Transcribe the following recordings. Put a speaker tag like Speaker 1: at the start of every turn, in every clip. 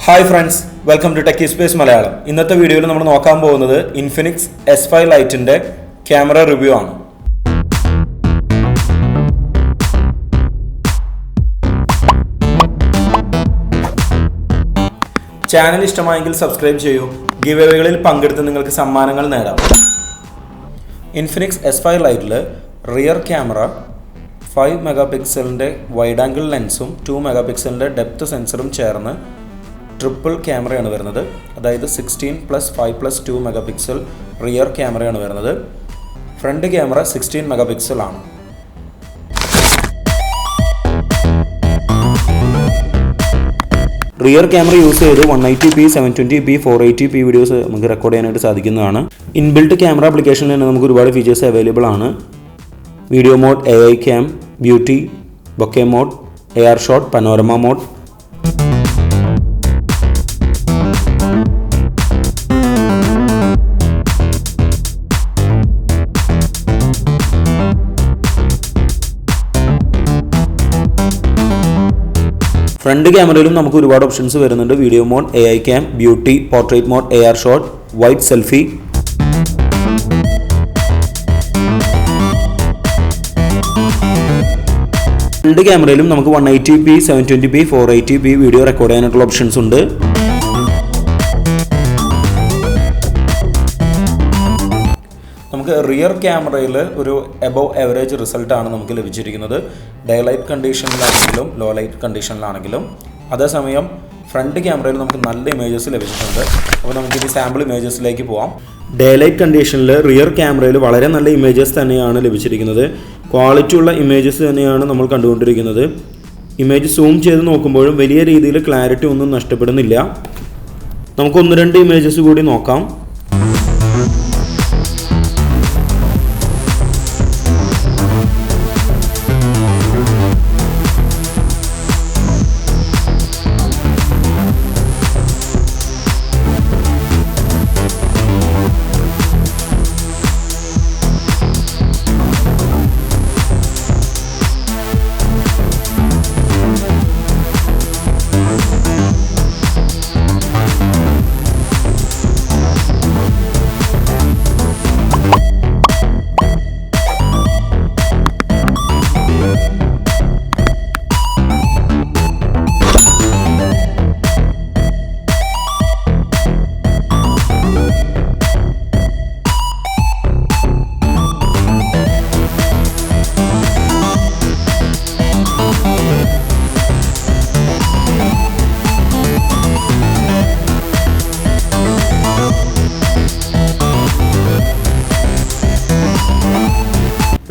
Speaker 1: Hi friends, welcome to TechiSpace Malayalam. ഇന്നത്തെ വീഡിയോയിൽ നമ്മൾ നോക്കാൻ പോകുന്നത് Infinix S5 Liteന്റെ ക്യാമറ റിവ്യൂ ആണ്. ചാനൽ ഇഷ്ടമായെങ്കിൽ സബ്സ്ക്രൈബ് ചെയ്യൂ. ഗിവ് അവേകളിൽ പങ്കെടുത്ത് നിങ്ങൾക്ക് സമ്മാനങ്ങൾ നേടാം. Infinix S5 Liteൽ റിയർ ക്യാമറ 5 മെഗാപിക്സലിന്റെ വൈഡ് ആംഗിൾ ലെൻസും 2 മെഗാപിക്സലിന്റെ ഡെപ്ത് സെൻസറും ചേർന്ന് ട്രിപ്പിൾ ക്യാമറയാണ് വരുന്നത്. അതായത് 16+5+2 മെഗാപിക്സൽ റിയർ ക്യാമറയാണ് വരുന്നത്. ഫ്രണ്ട് ക്യാമറ 16 മെഗാപിക്സൽ ആണ്. റിയർ ക്യാമറ യൂസ് ചെയ്ത് 180p, 720p, 480p വീഡിയോസ് നമുക്ക് റെക്കോർഡ് ചെയ്യാനായിട്ട് സാധിക്കുന്നതാണ്. ഇൻബിൽട്ട് ക്യാമറ ആപ്ലിക്കേഷനിൽ തന്നെ നമുക്ക് ഒരുപാട് ഫീച്ചേഴ്സ് അവൈലബിൾ ആണ്. Video mode, AI cam, beauty, bokeh mode, AR shot, panorama mode. Front ക്യാമറയിലും നമുക്ക് ഒരുപാട് ഓപ്ഷൻസ് വരുന്നുണ്ട്. Video mode, AI cam, beauty, portrait mode, AR shot, wide selfie. Front ക്യാമറയിലും നമുക്ക് 180p, 720p, 480p video record ചെയ്യാനായിട്ടുള്ള options ഉണ്ട്. നമുക്ക് rear ക്യാമറയിൽ ഒരു എബോവ് ആവറേജ് റിസൾട്ടാണ് നമുക്ക് ലഭിച്ചിരിക്കുന്നത്. ഡേ ലൈറ്റ് കണ്ടീഷനിലാണെങ്കിലും ലോ ലൈറ്റ് കണ്ടീഷനിലാണെങ്കിലും. അതേസമയം ഫ്രണ്ട് ക്യാമറയിൽ നമുക്ക് നല്ല ഇമേജസ് ലഭിച്ചിട്ടുണ്ട്. അപ്പോൾ നമുക്കിത് സാമ്പിൾ ഇമേജസിലേക്ക് പോവാം. ഡേ ലൈറ്റ് കണ്ടീഷനിൽ റിയർ ക്യാമറയിൽ വളരെ നല്ല ഇമേജസ് തന്നെയാണ് ലഭിച്ചിരിക്കുന്നത്. ക്വാളിറ്റി ഉള്ള ഇമേജസ് തന്നെയാണ് നമ്മൾ കണ്ടുകൊണ്ടിരിക്കുന്നത്. ഇമേജ് സൂം ചെയ്ത് നോക്കുമ്പോഴും വലിയ രീതിയിൽ ക്ലാരിറ്റി ഒന്നും നഷ്ടപ്പെടുന്നില്ല. നമുക്ക് 1-2 ഇമേജസ് കൂടി നോക്കാം.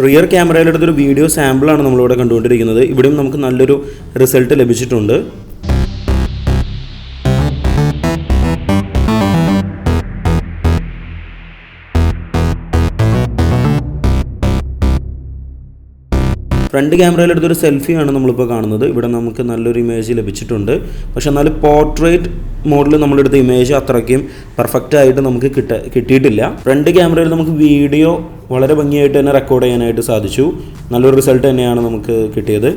Speaker 1: റിയർ ക്യാമറയിലെടുത്തൊരു വീഡിയോ സാമ്പിളാണ് നമ്മളിവിടെ കണ്ടുകൊണ്ടിരിക്കുന്നത്. ഇവിടെയും നമുക്ക് നല്ലൊരു റിസൾട്ട് ലഭിച്ചിട്ടുണ്ട്. ഫ്രണ്ട് ക്യാമറയിലെടുത്തൊരു സെൽഫിയാണ് നമ്മളിപ്പോൾ കാണുന്നത്. ഇവിടെ നമുക്ക് നല്ലൊരു ഇമേജ് ലഭിച്ചിട്ടുണ്ട്. പക്ഷെ എന്നാലും പോർട്രേറ്റ് മോഡിൽ നമ്മളെടുത്ത ഇമേജ് അത്രയ്ക്കും പെർഫെക്റ്റ് ആയിട്ട് നമുക്ക് കിട്ടിയിട്ടില്ല. ഫ്രണ്ട് ക്യാമറയിൽ നമുക്ക് വീഡിയോ വളരെ ഭംഗിയായിട്ട് തന്നെ റെക്കോർഡ് ചെയ്യാനായിട്ട് സാധിച്ചു. നല്ലൊരു റിസൾട്ട് തന്നെയാണ് നമുക്ക് കിട്ടിയത്.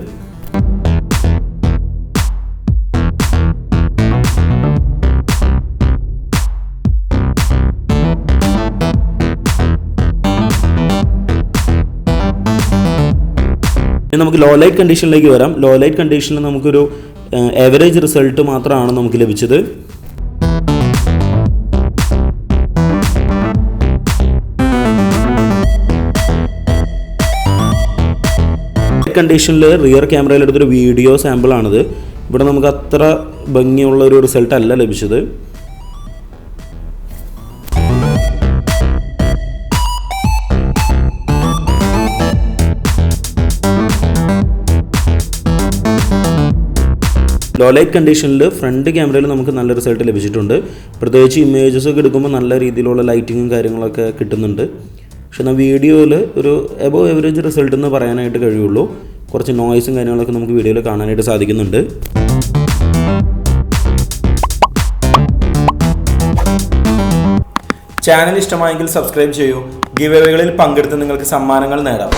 Speaker 1: നമുക്ക് ലോ ലൈറ്റ് കണ്ടീഷനിലേക്ക് വരാം. ലോ ലൈറ്റ് കണ്ടീഷനിൽ നമുക്കൊരു ആവറേജ് റിസൾട്ട് മാത്രമാണ് നമുക്ക് ലഭിച്ചത്. കണ്ടീഷനിൽ റിയർ ക്യാമറയിൽ എടുത്തൊരു വീഡിയോ സാമ്പിളാണിത്. ഇവിടെ നമുക്ക് അത്ര ഭംഗിയുള്ള ഒരു റിസൾട്ട് അല്ല ലഭിച്ചത്. ലോ ലൈറ്റ് കണ്ടീഷനിൽ ഫ്രണ്ട് ക്യാമറയിൽ നമുക്ക് നല്ല റിസൾട്ട് ലഭിച്ചിട്ടുണ്ട്. പ്രത്യേകിച്ച് ഇമേജസ് ഒക്കെ എടുക്കുമ്പോൾ നല്ല രീതിയിലുള്ള ലൈറ്റിങ്ങും കാര്യങ്ങളൊക്കെ കിട്ടുന്നുണ്ട്. പക്ഷെ എന്നാൽ വീഡിയോയിൽ ഒരു എബോവ് ആവറേജ് റിസൾട്ട് എന്ന് പറയാനായിട്ട് കഴിയുള്ളൂ. കുറച്ച് നോയ്സും കാര്യങ്ങളൊക്കെ നമുക്ക് വീഡിയോയിൽ കാണാനായിട്ട് സാധിക്കുന്നുണ്ട്. ചാനൽ ഇഷ്ടമായെങ്കിൽ സബ്സ്ക്രൈബ് ചെയ്യൂ. ഗിവ് അവേകളിൽ പങ്കെടുത്ത് നിങ്ങൾക്ക് സമ്മാനങ്ങൾ നേടാം.